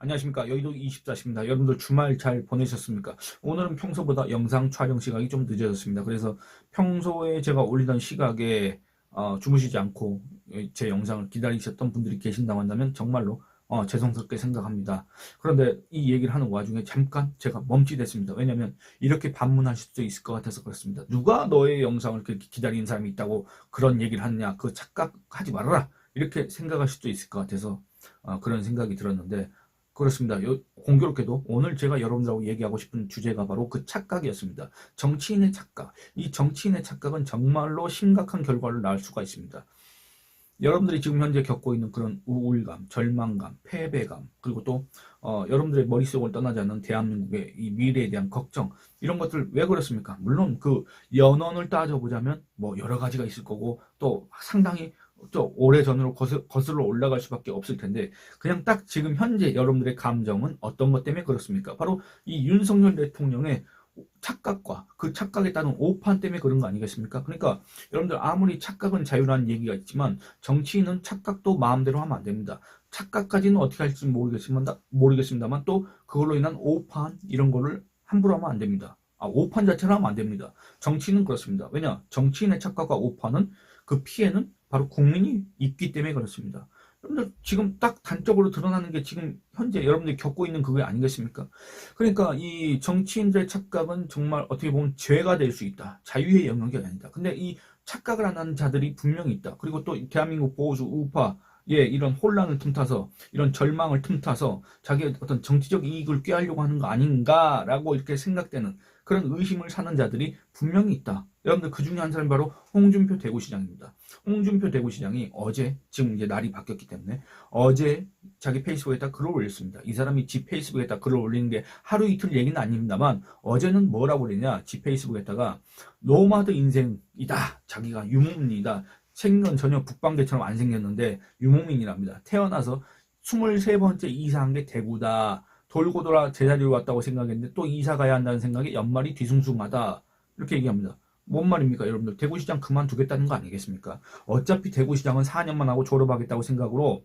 안녕하십니까. 여의도 24시입니다. 여러분들 주말 잘 보내셨습니까? 오늘은 평소보다 영상 촬영 시각이 좀 늦어졌습니다. 그래서 평소에 제가 올리던 시각에 주무시지 않고 제 영상을 기다리셨던 분들이 계신다고 한다면 정말로 죄송스럽게 생각합니다. 그런데 이 얘기를 하는 와중에 잠깐 제가 멈칫했습니다. 왜냐하면 이렇게 반문하실 수도 있을 것 같아서 그렇습니다. 누가 너의 영상을 그렇게 기다리는 사람이 있다고 그런 얘기를 하느냐. 그 착각하지 말아라. 이렇게 생각하실 수도 있을 것 같아서 그런 생각이 들었는데 그렇습니다. 공교롭게도 오늘 제가 여러분들하고 얘기하고 싶은 주제가 바로 그 착각이었습니다. 정치인의 착각. 이 정치인의 착각은 정말로 심각한 결과를 낳을 수가 있습니다. 여러분들이 지금 현재 겪고 있는 그런 우울감, 절망감, 패배감, 그리고 또 여러분들의 머릿속을 떠나지 않는 대한민국의 이 미래에 대한 걱정, 이런 것들 왜 그렇습니까? 물론 그 연원을 따져보자면 뭐 여러 가지가 있을 거고 또 상당히 또 오래전으로 거슬러 올라갈 수밖에 없을 텐데 그냥 딱 지금 현재 여러분들의 감정은 어떤 것 때문에 그렇습니까? 바로 이 윤석열 대통령의 착각과 그 착각에 따른 오판 때문에 그런 거 아니겠습니까? 그러니까 여러분들 아무리 착각은 자유라는 얘기가 있지만 정치인은 착각도 마음대로 하면 안 됩니다. 착각까지는 어떻게 할지 모르겠습니다만 또 그걸로 인한 오판 이런 거를 함부로 하면 안 됩니다. 오판 자체를 하면 안 됩니다. 정치인은 그렇습니다. 왜냐? 정치인의 착각과 오판은 그 피해는 바로 국민이 입기 때문에 그렇습니다. 여러분들 지금 딱 단적으로 드러나는 게 지금 현재 여러분들이 겪고 있는 그게 아니겠습니까? 그러니까 이 정치인들의 착각은 정말 어떻게 보면 죄가 될 수 있다. 자유의 영역이 아니다. 근데 이 착각을 안 하는 자들이 분명히 있다. 그리고 또 대한민국 보수 우파 이런 혼란을 틈타서 이런 절망을 틈타서 자기의 어떤 정치적 이익을 꾀하려고 하는 거 아닌가라고 이렇게 생각되는 그런 의심을 사는 자들이 분명히 있다. 여러분들 그 중에 한 사람이 바로 홍준표 대구시장입니다. 홍준표 대구시장이 어제 지금 이제 날이 바뀌었기 때문에 어제 자기 페이스북에다 글을 올렸습니다. 이 사람이 지 페이스북에다 글을 올리는 게 하루 이틀 얘기는 아닙니다만 어제는 뭐라고 그랬냐? 지 페이스북에다가 노마드 인생이다. 자기가 유목민이다. 생긴 건 전혀 북방대처럼 안 생겼는데 유목민이랍니다. 태어나서 23번째 이사한 게 대구다. 돌고 돌아 제자리로 왔다고 생각했는데 또 이사 가야 한다는 생각에 연말이 뒤숭숭하다. 이렇게 얘기합니다. 뭔 말입니까 여러분들? 대구시장 그만두겠다는 거 아니겠습니까? 어차피 대구시장은 4년만 하고 졸업하겠다고 생각으로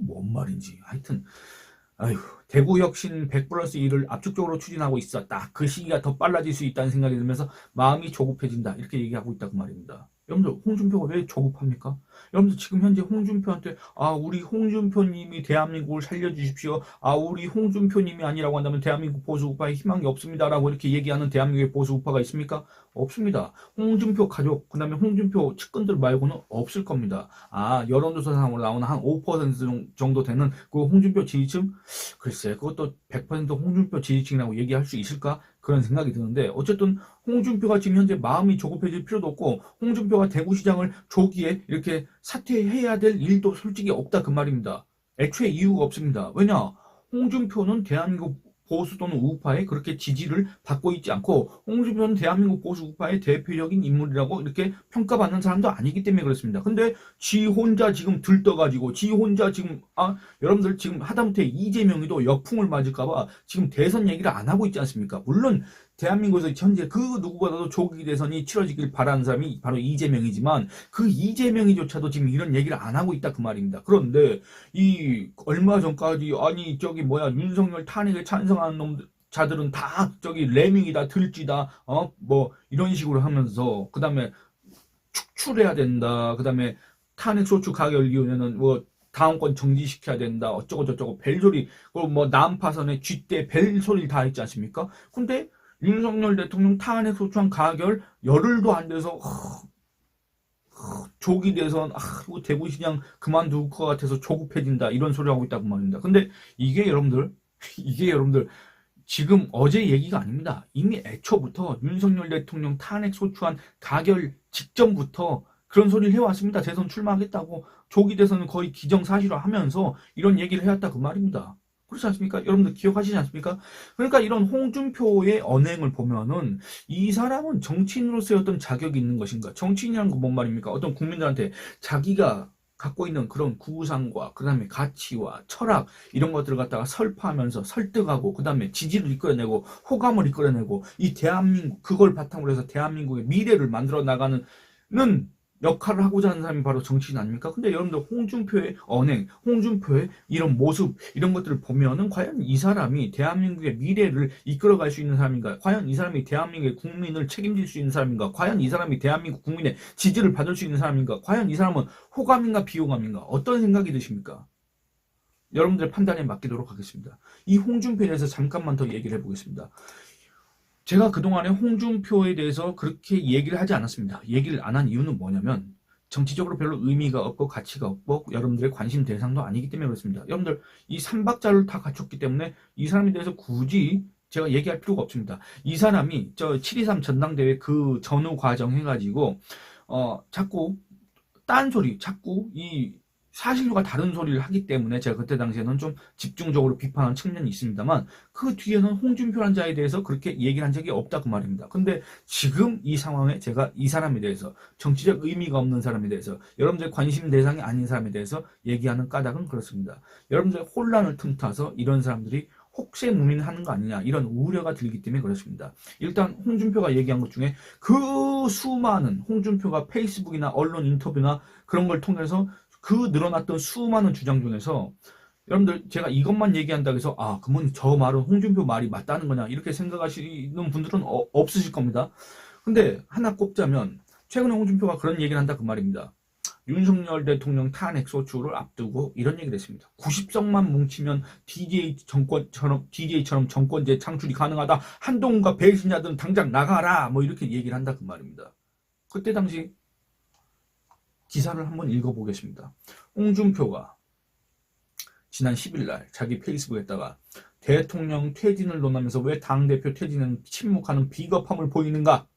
뭔 말인지 하여튼 아휴, 대구 혁신 100+1을 압축적으로 추진하고 있었다. 그 시기가 더 빨라질 수 있다는 생각이 들면서 마음이 조급해진다. 이렇게 얘기하고 있다 그 말입니다. 여러분들 홍준표가 왜 조급합니까? 여러분들 지금 현재 홍준표한테 우리 홍준표님이 대한민국을 살려주십시오. 우리 홍준표님이 아니라고 한다면 대한민국 보수우파에 희망이 없습니다라고 이렇게 얘기하는 대한민국의 보수우파가 있습니까? 없습니다. 홍준표 가족 그다음에 홍준표 측근들 말고는 없을 겁니다. 여론조사상으로 나오는 한 5% 정도 되는 그 홍준표 지지층 글쎄 그것도 100% 홍준표 지지층이라고 얘기할 수 있을까? 그런 생각이 드는데 어쨌든 홍준표가 지금 현재 마음이 조급해질 필요도 없고 홍준표가 대구시장을 조기에 이렇게 사퇴해야 될 일도 솔직히 없다 그 말입니다. 애초에 이유가 없습니다. 왜냐? 홍준표는 대한민국 보수 또는 우파에 그렇게 지지를 받고 있지 않고 홍준표는 대한민국 보수 우파의 대표적인 인물이라고 이렇게 평가받는 사람도 아니기 때문에 그렇습니다. 근데 지 혼자 지금 들떠가지고 지 혼자 지금 여러분들 지금 하다못해 이재명이도 역풍을 맞을까봐 지금 대선 얘기를 안 하고 있지 않습니까? 물론 대한민국에서 현재 그 누구보다도 조기 대선이 치러지길 바라는 사람이 바로 이재명이지만 그 이재명이조차도 지금 이런 얘기를 안 하고 있다 그 말입니다. 그런데 이 얼마 전까지 윤석열 탄핵에 찬성하는 놈들 자들은 다 레밍이다 들쥐다 뭐 이런 식으로 하면서 그 다음에 축출해야 된다. 그 다음에 탄핵 소추 가결위원회는 뭐 다음권 정지시켜야 된다. 어쩌고 저쩌고 벨소리 그리고 뭐 난파선의 쥐떼 벨소리 다 했지 않습니까? 근데 윤석열 대통령 탄핵 소추안 가결 열흘도 안 돼서 조기 대선 이거 대구시장 그만둘 것 같아서 조급해진다 이런 소리 하고 있다고 말입니다. 근데 이게 여러분들 지금 어제 얘기가 아닙니다. 이미 애초부터 윤석열 대통령 탄핵 소추안 가결 직전부터 그런 소리를 해왔습니다. 대선 출마하겠다고 조기 대선은 거의 기정사실화하면서 이런 얘기를 해왔다 그 말입니다. 그렇지 않습니까? 여러분들 기억하시지 않습니까? 그러니까 이런 홍준표의 언행을 보면은 이 사람은 정치인으로서의 어떤 자격이 있는 것인가? 정치인이라는 건 뭔 말입니까? 어떤 국민들한테 자기가 갖고 있는 그런 구상과 그 다음에 가치와 철학 이런 것들을 갖다가 설파하면서 설득하고 그 다음에 지지를 이끌어내고 호감을 이끌어내고 이 대한민국 그걸 바탕으로 해서 대한민국의 미래를 만들어 나가는 역할을 하고자 하는 사람이 바로 정치인 아닙니까? 근데 여러분들 홍준표의 언행, 홍준표의 이런 모습, 이런 것들을 보면은 과연 이 사람이 대한민국의 미래를 이끌어갈 수 있는 사람인가? 과연 이 사람이 대한민국의 국민을 책임질 수 있는 사람인가? 과연 이 사람이 대한민국 국민의 지지를 받을 수 있는 사람인가? 과연 이 사람은 호감인가 비호감인가? 어떤 생각이 드십니까? 여러분들의 판단에 맡기도록 하겠습니다. 이 홍준표에 대해서 잠깐만 더 얘기를 해보겠습니다. 제가 그동안에 홍준표에 대해서 그렇게 얘기를 하지 않았습니다. 얘기를 안 한 이유는 뭐냐면 정치적으로 별로 의미가 없고 가치가 없고 여러분들의 관심 대상도 아니기 때문에 그렇습니다. 여러분들 이 삼박자를 다 갖췄기 때문에 이 사람에 대해서 굳이 제가 얘기할 필요가 없습니다. 이 사람이 저 7.23 전당대회 그 전후 과정 해가지고 자꾸 딴소리, 자꾸 이 사실과 다른 소리를 하기 때문에 제가 그때 당시에는 좀 집중적으로 비판한 측면이 있습니다만 그 뒤에는 홍준표란 자에 대해서 그렇게 얘기를 한 적이 없다 그 말입니다. 근데 지금 이 상황에 제가 이 사람에 대해서 정치적 의미가 없는 사람에 대해서 여러분들 관심 대상이 아닌 사람에 대해서 얘기하는 까닭은 그렇습니다. 여러분들 혼란을 틈타서 이런 사람들이 혹세무민하는 거 아니냐 이런 우려가 들기 때문에 그렇습니다. 일단 홍준표가 얘기한 것 중에 그 수많은 홍준표가 페이스북이나 언론 인터뷰나 그런 걸 통해서 그 늘어났던 수많은 주장 중에서 여러분들 제가 이것만 얘기한다고 해서 그러면 저 말은 홍준표 말이 맞다는 거냐 이렇게 생각하시는 분들은 없으실 겁니다. 근데 하나 꼽자면 최근에 홍준표가 그런 얘기를 한다 그 말입니다. 윤석열 대통령 탄핵 소추를 앞두고 이런 얘기를 했습니다. 90석만 뭉치면 DJ처럼 정권제 창출이 가능하다. 한동훈과 배신자들은 당장 나가라. 뭐 이렇게 얘기를 한다 그 말입니다. 그때 당시 기사를 한번 읽어보겠습니다. 홍준표가 지난 10일 날 자기 페이스북에다가 대통령 퇴진을 논하면서 왜 당대표 퇴진은 침묵하는 비겁함을 보이는가?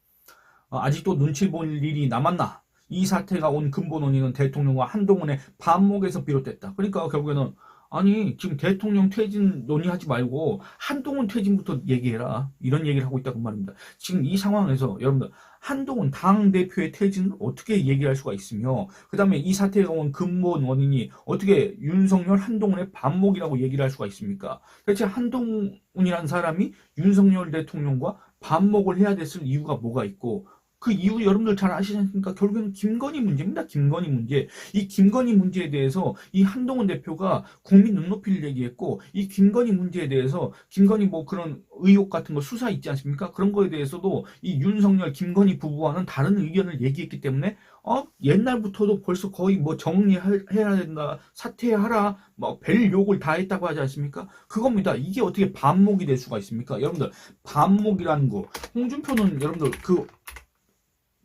아직도 눈치 볼 일이 남았나? 이 사태가 온 근본 원인은 대통령과 한동훈의 반목에서 비롯됐다. 그러니까 결국에는 아니 지금 대통령 퇴진 논의하지 말고 한동훈 퇴진부터 얘기해라. 이런 얘기를 하고 있다고 말입니다. 지금 이 상황에서 여러분들 한동훈 당대표의 퇴진을 어떻게 얘기할 수가 있으며 그 다음에 이 사태가 온 근본 원인이 어떻게 윤석열 한동훈의 반목이라고 얘기를 할 수가 있습니까? 대체 한동훈이라는 사람이 윤석열 대통령과 반목을 해야 됐을 이유가 뭐가 있고 그 이유 여러분들 잘 아시지 않습니까? 결국에는 김건희 문제입니다. 김건희 문제. 이 김건희 문제에 대해서 이 한동훈 대표가 국민 눈높이를 얘기했고 이 김건희 문제에 대해서 김건희 뭐 그런 의혹 같은 거 수사 있지 않습니까? 그런 거에 대해서도 이 윤석열 김건희 부부와는 다른 의견을 얘기했기 때문에 옛날부터도 벌써 거의 뭐 정리해야 된다. 사퇴하라. 뭐 별 욕을 다 했다고 하지 않습니까? 그겁니다. 이게 어떻게 반목이 될 수가 있습니까? 여러분들 반목이라는 거 홍준표는 여러분들 그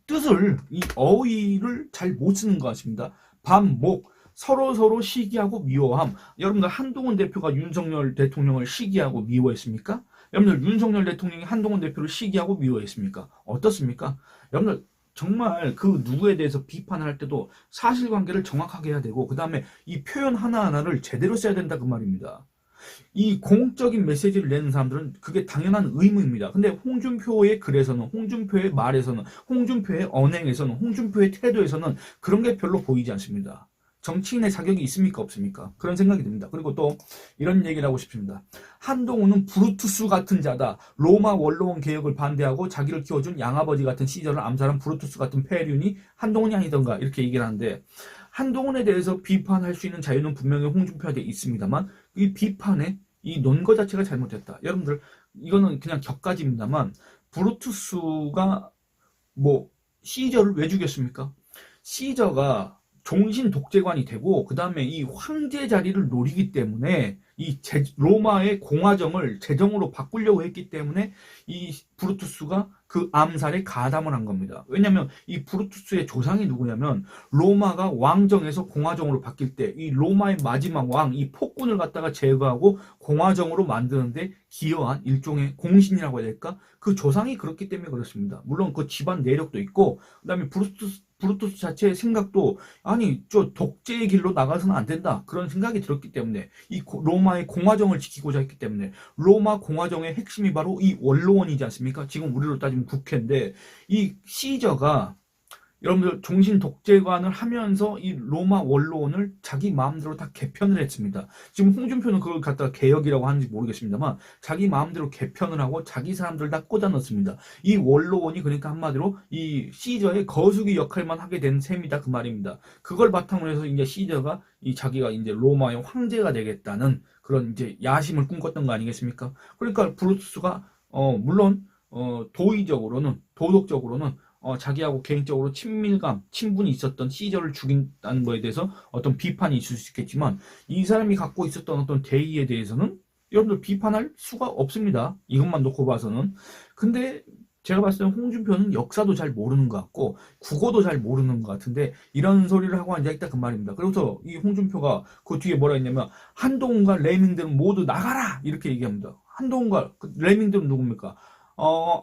뜻을 이 어휘를 잘 못 쓰는 것 같습니다. 반목 서로 시기하고 미워함. 여러분들 한동훈 대표가 윤석열 대통령을 시기하고 미워했습니까? 여러분들 윤석열 대통령이 한동훈 대표를 시기하고 미워했습니까? 어떻습니까? 여러분들 정말 그 누구에 대해서 비판을 할 때도 사실관계를 정확하게 해야 되고 그 다음에 이 표현 하나하나를 제대로 써야 된다 그 말입니다. 이 공적인 메시지를 내는 사람들은 그게 당연한 의무입니다. 근데 홍준표의 글에서는 홍준표의 말에서는 홍준표의 언행에서는 홍준표의 태도에서는 그런 게 별로 보이지 않습니다. 정치인의 자격이 있습니까 없습니까? 그런 생각이 듭니다. 그리고 또 이런 얘기를 하고 싶습니다. 한동훈은 브루투스 같은 자다. 로마 원로원 개혁을 반대하고 자기를 키워준 양아버지 같은 시절을 암살한 브루투스 같은 폐륜이 한동훈이 아니던가 이렇게 얘기를 하는데 한동훈에 대해서 비판할 수 있는 자유는 분명히 홍준표에게 있습니다만 이 비판의 이 논거 자체가 잘못됐다. 여러분들 이거는 그냥 격가지입니다만 브루투스가 뭐 시저를 왜 죽였습니까? 시저가 종신 독재관이 되고 그 다음에 이 황제 자리를 노리기 때문에 이 로마의 공화정을 제정으로 바꾸려고 했기 때문에 이 브루투스가 그 암살에 가담을 한 겁니다. 왜냐하면 이 브루투스의 조상이 누구냐면 로마가 왕정에서 공화정으로 바뀔 때 이 로마의 마지막 왕 이 폭군을 갖다가 제거하고 공화정으로 만드는데 기여한 일종의 공신이라고 해야 될까? 그 조상이 그렇기 때문에 그렇습니다. 물론 그 집안 내력도 있고 그 다음에 브루투스 자체의 생각도 아니 저 독재의 길로 나가서는 안 된다 그런 생각이 들었기 때문에 이 로마의 공화정을 지키고자 했기 때문에 로마 공화정의 핵심이 바로 이 원로원이지 않습니까? 지금 우리로 따지면 국회인데 이 시저가 여러분들 종신 독재관을 하면서 이 로마 원로원을 자기 마음대로 다 개편을 했습니다. 지금 홍준표는 그걸 갖다가 개혁이라고 하는지 모르겠습니다만 자기 마음대로 개편을 하고 자기 사람들 다 꽂아 넣습니다. 이 원로원이 그러니까 한마디로 이 시저의 거수기 역할만 하게 된 셈이다 그 말입니다. 그걸 바탕으로 해서 이제 시저가 이 자기가 이제 로마의 황제가 되겠다는 그런 이제 야심을 꿈꿨던 거 아니겠습니까? 그러니까 브루투스가 물론 도의적으로는 도덕적으로는 자기하고 개인적으로 친밀감, 친분이 있었던 시저를 죽인다는 거에 대해서 어떤 비판이 있을 수 있겠지만 이 사람이 갖고 있었던 어떤 대의에 대해서는 여러분들 비판할 수가 없습니다. 이것만 놓고 봐서는. 근데 제가 봤을 때는 홍준표는 역사도 잘 모르는 것 같고 국어도 잘 모르는 것 같은데 이런 소리를 하고 앉아있다 그 말입니다. 그래서 이 홍준표가 그 뒤에 뭐라 했냐면 한동훈과 레밍들은 모두 나가라 이렇게 얘기합니다. 한동훈과 레밍들은 누굽니까?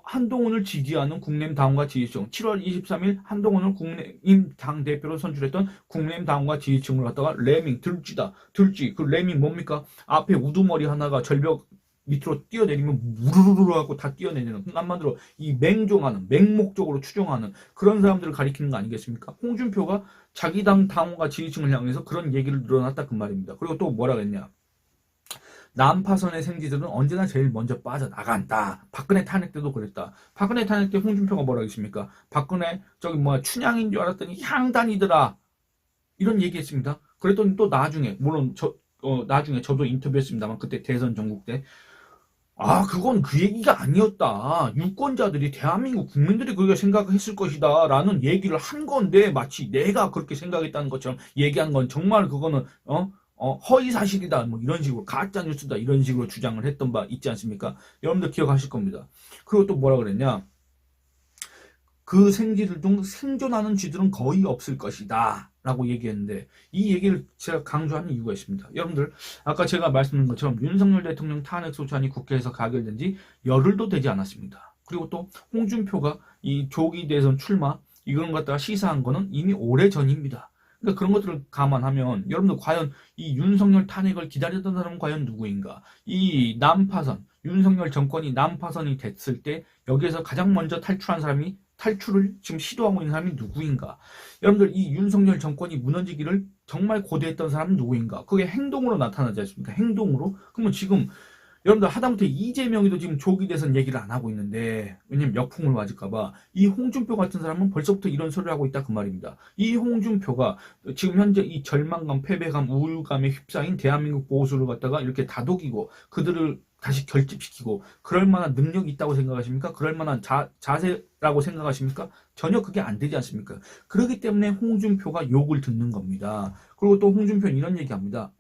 한동훈을 지지하는 국민의힘 당원과 지지층 7월 23일 한동훈을 국민의힘 당대표로 선출했던 국민의힘 당원과 지지층을 갖다가 레밍 들쥐다 들쥐 그 레밍 뭡니까? 앞에 우두머리 하나가 절벽 밑으로 뛰어내리면 무르르르 하고 다 뛰어내리는 한마디로 이 맹종하는 맹목적으로 추종하는 그런 사람들을 가리키는 거 아니겠습니까? 홍준표가 자기 당 당원과 지지층을 향해서 그런 얘기를 늘어놨다 그 말입니다. 그리고 또 뭐라 그랬냐? 난파선의 생지들은 언제나 제일 먼저 빠져나간다. 박근혜 탄핵 때도 그랬다. 박근혜 탄핵 때 홍준표가 뭐라 했습니까? 박근혜 저기 뭐야 춘향인 줄 알았더니 향단이더라. 이런 얘기했습니다. 그랬더니 또 나중에 물론 나중에 저도 인터뷰했습니다만 그때 대선 전국 때 그건 그 얘기가 아니었다. 유권자들이 대한민국 국민들이 그렇게 생각했을 것이다. 라는 얘기를 한 건데 마치 내가 그렇게 생각했다는 것처럼 얘기한 건 정말 그거는 허위 사실이다. 뭐 이런 식으로 가짜 뉴스다. 이런 식으로 주장을 했던 바 있지 않습니까? 여러분들 기억하실 겁니다. 그리고 또 뭐라 그랬냐? 그 생쥐들 중 생존하는 쥐들은 거의 없을 것이다. 라고 얘기했는데 이 얘기를 제가 강조하는 이유가 있습니다. 여러분들 아까 제가 말씀드린 것처럼 윤석열 대통령 탄핵 소추안이 국회에서 가결된 지 열흘도 되지 않았습니다. 그리고 또 홍준표가 이 조기 대선 출마 이런 것 갖다가 시사한 거는 이미 오래전입니다. 그러니까 그런 것들을 감안하면 여러분들 과연 이 윤석열 탄핵을 기다렸던 사람은 과연 누구인가? 이 난파선 윤석열 정권이 난파선이 됐을 때 여기에서 가장 먼저 탈출한 사람이 탈출을 지금 시도하고 있는 사람이 누구인가? 여러분들 이 윤석열 정권이 무너지기를 정말 고대했던 사람은 누구인가? 그게 행동으로 나타나지 않습니까? 행동으로? 그러면 지금 여러분들 하다못해 이재명이도 지금 조기 대선 얘기를 안 하고 있는데 왜냐면 역풍을 맞을까봐 이 홍준표 같은 사람은 벌써부터 이런 소리를 하고 있다 그 말입니다. 이 홍준표가 지금 현재 이 절망감, 패배감, 우울감에 휩싸인 대한민국 보수를 갖다가 이렇게 다독이고 그들을 다시 결집시키고 그럴 만한 능력이 있다고 생각하십니까? 그럴 만한 자세라고 생각하십니까? 전혀 그게 안 되지 않습니까? 그렇기 때문에 홍준표가 욕을 듣는 겁니다. 그리고 또 홍준표는 이런 얘기합니다.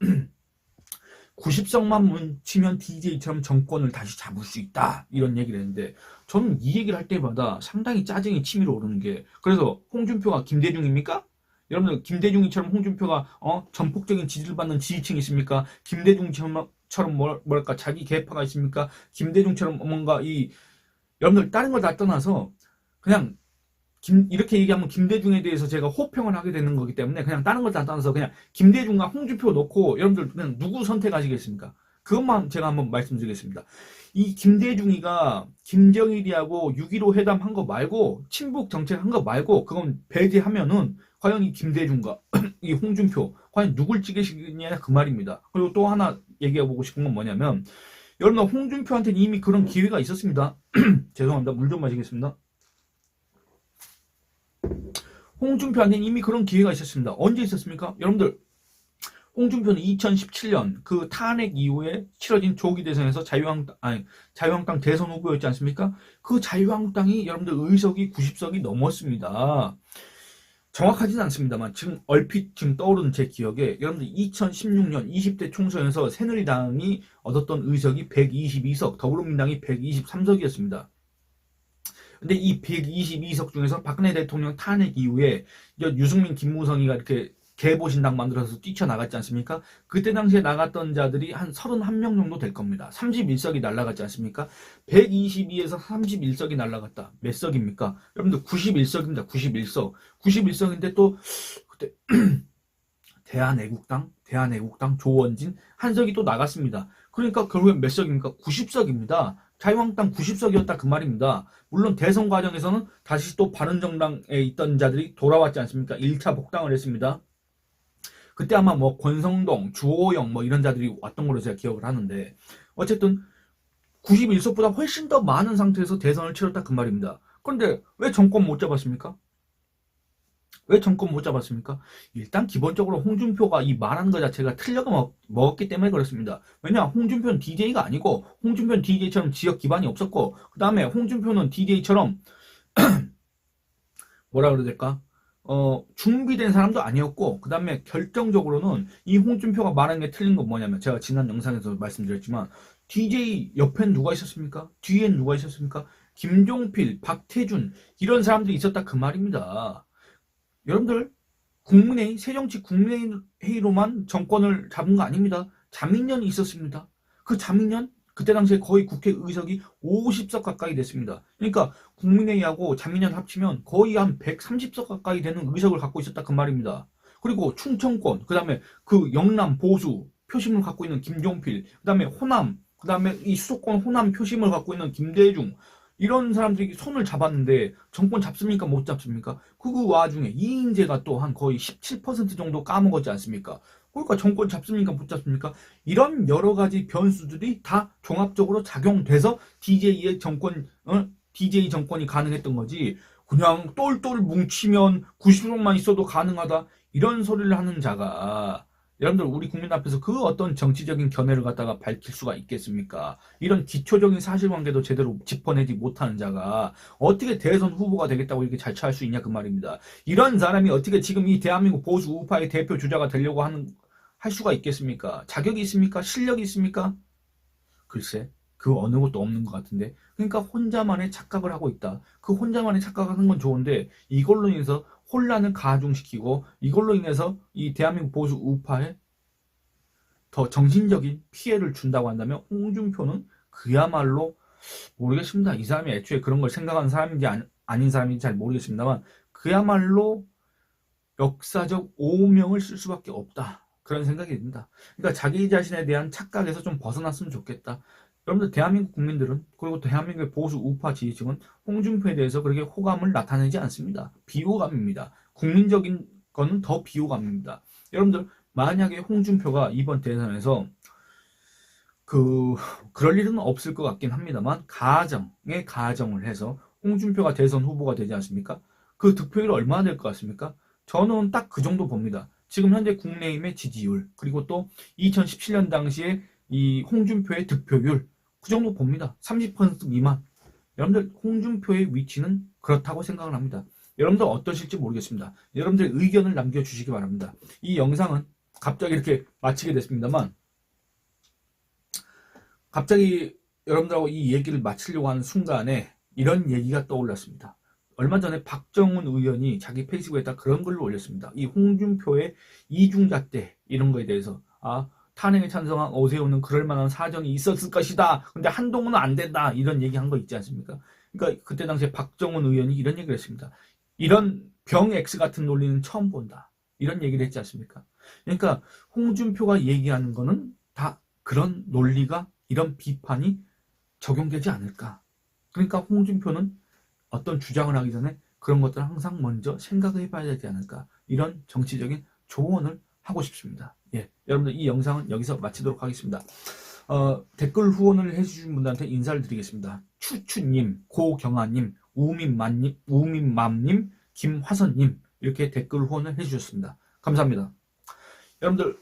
90석만 뭉치면 DJ처럼 정권을 다시 잡을 수 있다. 이런 얘기를 했는데 저는 이 얘기를 할 때마다 상당히 짜증이 치밀어 오르는 게 그래서 홍준표가 김대중입니까? 여러분들 김대중이처럼 홍준표가 전폭적인 지지를 받는 지지층이 있습니까? 김대중처럼 뭐랄까 자기 계파가 있습니까? 김대중처럼 뭔가 여러분들 다른 걸 다 떠나서 그냥 이렇게 얘기하면 김대중에 대해서 제가 호평을 하게 되는 거기 때문에 그냥 다른 걸 다 떠나서 그냥 김대중과 홍준표 놓고 여러분들 그냥 누구 선택하시겠습니까? 그것만 제가 한번 말씀드리겠습니다. 이 김대중이가 김정일이하고 6.15 회담 한 거 말고 친북 정책 한 거 말고 그건 배제하면은 과연 이 김대중과 이 홍준표 과연 누굴 찍으시겠냐 그 말입니다. 그리고 또 하나 얘기해보고 싶은 건 뭐냐면 여러분 홍준표한테는 이미 그런 기회가 있었습니다. 죄송합니다. 물 좀 마시겠습니다. 홍준표한테는 이미 그런 기회가 있었습니다. 언제 있었습니까? 여러분들 홍준표는 2017년 그 탄핵 이후에 치러진 조기 대선에서 자유한국당 대선 후보였지 않습니까? 그 자유한국당이 여러분들 의석이 90석이 넘었습니다. 정확하진 않습니다만 지금 얼핏 지금 떠오르는 제 기억에 여러분들 2016년 20대 총선에서 새누리당이 얻었던 의석이 122석, 더불어민주당이 123석이었습니다. 근데 이 122석 중에서 박근혜 대통령 탄핵 이후에 유승민, 김무성이가 이렇게 개보신당 만들어서 뛰쳐나갔지 않습니까? 그때 당시에 나갔던 자들이 한 31명 정도 될 겁니다. 31석이 날라갔지 않습니까? 122에서 31석이 날라갔다. 몇 석입니까? 여러분들 91석입니다. 91석. 91석인데 또 그때 대한애국당 조원진 한 석이 또 나갔습니다. 그러니까 결국엔 몇 석입니까? 90석입니다. 자유한국당 90석이었다 그 말입니다. 물론 대선 과정에서는 다시 또 바른정당에 있던 자들이 돌아왔지 않습니까? 1차 복당을 했습니다. 그때 아마 뭐 권성동, 주호영 뭐 이런 자들이 왔던 걸로 제가 기억을 하는데 어쨌든 91석보다 훨씬 더 많은 상태에서 대선을 치렀다 그 말입니다. 그런데 왜 정권 못 잡았습니까? 왜 정권 못 잡았습니까? 일단 기본적으로 홍준표가 이 말하는 것 자체가 틀려가 먹었기 때문에 그렇습니다. 왜냐, 홍준표는 DJ가 아니고 홍준표는 DJ처럼 지역 기반이 없었고 그 다음에 홍준표는 DJ처럼 뭐라 그래야 될까? 준비된 사람도 아니었고 그 다음에 결정적으로는 이 홍준표가 말하는 게 틀린 건 뭐냐면 제가 지난 영상에서 말씀드렸지만 DJ 옆엔 누가 있었습니까? 뒤엔 누가 있었습니까? 김종필, 박태준 이런 사람들이 있었다 그 말입니다. 여러분들 국민회의, 새정치 국민회의로만 정권을 잡은 거 아닙니다. 자민련이 있었습니다. 그 자민련 그때 당시에 거의 국회의석이 50석 가까이 됐습니다. 그러니까 국민회의하고 자민련 합치면 거의 한 130석 가까이 되는 의석을 갖고 있었다 그 말입니다. 그리고 충청권, 그 다음에 그 영남 보수 표심을 갖고 있는 김종필, 그 다음에 호남, 그 다음에 이 수도권 호남 표심을 갖고 있는 김대중 이런 사람들이 손을 잡았는데 정권 잡습니까? 못 잡습니까? 그 와중에 이인재가 또 한 거의 17% 정도 까먹었지 않습니까? 그러니까 정권 잡습니까? 못 잡습니까? 이런 여러 가지 변수들이 다 종합적으로 작용돼서 DJ 정권이 가능했던 거지. 그냥 똘똘 뭉치면 90석만 있어도 가능하다. 이런 소리를 하는 자가 여러분들 우리 국민 앞에서 그 어떤 정치적인 견해를 갖다가 밝힐 수가 있겠습니까? 이런 기초적인 사실관계도 제대로 짚어내지 못하는 자가 어떻게 대선 후보가 되겠다고 이렇게 자처할 수 있냐 그 말입니다. 이런 사람이 어떻게 지금 이 대한민국 보수 우파의 대표 주자가 되려고 할 수가 있겠습니까? 자격이 있습니까? 실력이 있습니까? 글쎄, 그 어느 것도 없는 것 같은데. 그러니까 혼자만의 착각을 하고 있다. 그 혼자만의 착각을 하는 건 좋은데 이걸로 인해서 혼란을 가중시키고 이걸로 인해서 이 대한민국 보수 우파에 더 정신적인 피해를 준다고 한다면 홍준표는 그야말로 모르겠습니다. 이 사람이 애초에 그런 걸 생각하는 사람인지 아닌 사람인지 잘 모르겠습니다만 그야말로 역사적 오명을 쓸 수밖에 없다. 그런 생각이 듭니다. 그러니까 자기 자신에 대한 착각에서 좀 벗어났으면 좋겠다. 여러분들 대한민국 국민들은 그리고 대한민국의 보수 우파 지지층은 홍준표에 대해서 그렇게 호감을 나타내지 않습니다. 비호감입니다. 국민적인 거는 더 비호감입니다. 여러분들 만약에 홍준표가 이번 대선에서 그럴 일은 없을 것 같긴 합니다만 가정을 해서 홍준표가 대선 후보가 되지 않습니까? 그 득표율이 얼마나 될 것 같습니까? 저는 딱 그 정도 봅니다. 지금 현재 국민의힘의 지지율 그리고 또 2017년 당시에 이 홍준표의 득표율 그 정도 봅니다. 30% 미만. 여러분들 홍준표의 위치는 그렇다고 생각을 합니다. 여러분들 어떠실지 모르겠습니다. 여러분들 의견을 남겨주시기 바랍니다. 이 영상은 갑자기 이렇게 마치게 됐습니다만 갑자기 여러분들하고 이 얘기를 마치려고 하는 순간에 이런 얘기가 떠올랐습니다. 얼마 전에 박정훈 의원이 자기 페이스북에다 그런 글을 올렸습니다. 이 홍준표의 이중잣대 이런 거에 대해서 탄핵에 찬성한 오세훈은 그럴 만한 사정이 있었을 것이다. 근데 한동훈은 안 된다. 이런 얘기한 거 있지 않습니까? 그러니까 그때 당시에 박정훈 의원이 이런 얘기를 했습니다. 이런 병 X 같은 논리는 처음 본다. 이런 얘기를 했지 않습니까? 그러니까 홍준표가 얘기하는 거는 다 그런 논리가 이런 비판이 적용되지 않을까. 그러니까 홍준표는 어떤 주장을 하기 전에 그런 것들을 항상 먼저 생각을 해봐야 되지 않을까. 이런 정치적인 조언을 하고 싶습니다. 예, 여러분들 이 영상은 여기서 마치도록 하겠습니다. 댓글 후원을 해주신 분들한테 인사를 드리겠습니다. 추추님, 고경아님, 우민맘님, 김화선님 이렇게 댓글 후원을 해주셨습니다. 감사합니다. 여러분들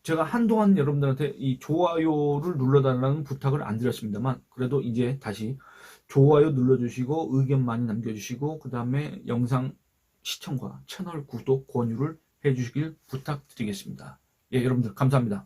제가 한동안 여러분들한테 이 좋아요를 눌러달라는 부탁을 안 드렸습니다만 그래도 이제 다시 좋아요 눌러주시고 의견 많이 남겨주시고 그 다음에 영상 시청과 채널 구독 권유를 해주시길 부탁드리겠습니다. 예, 여러분들 감사합니다.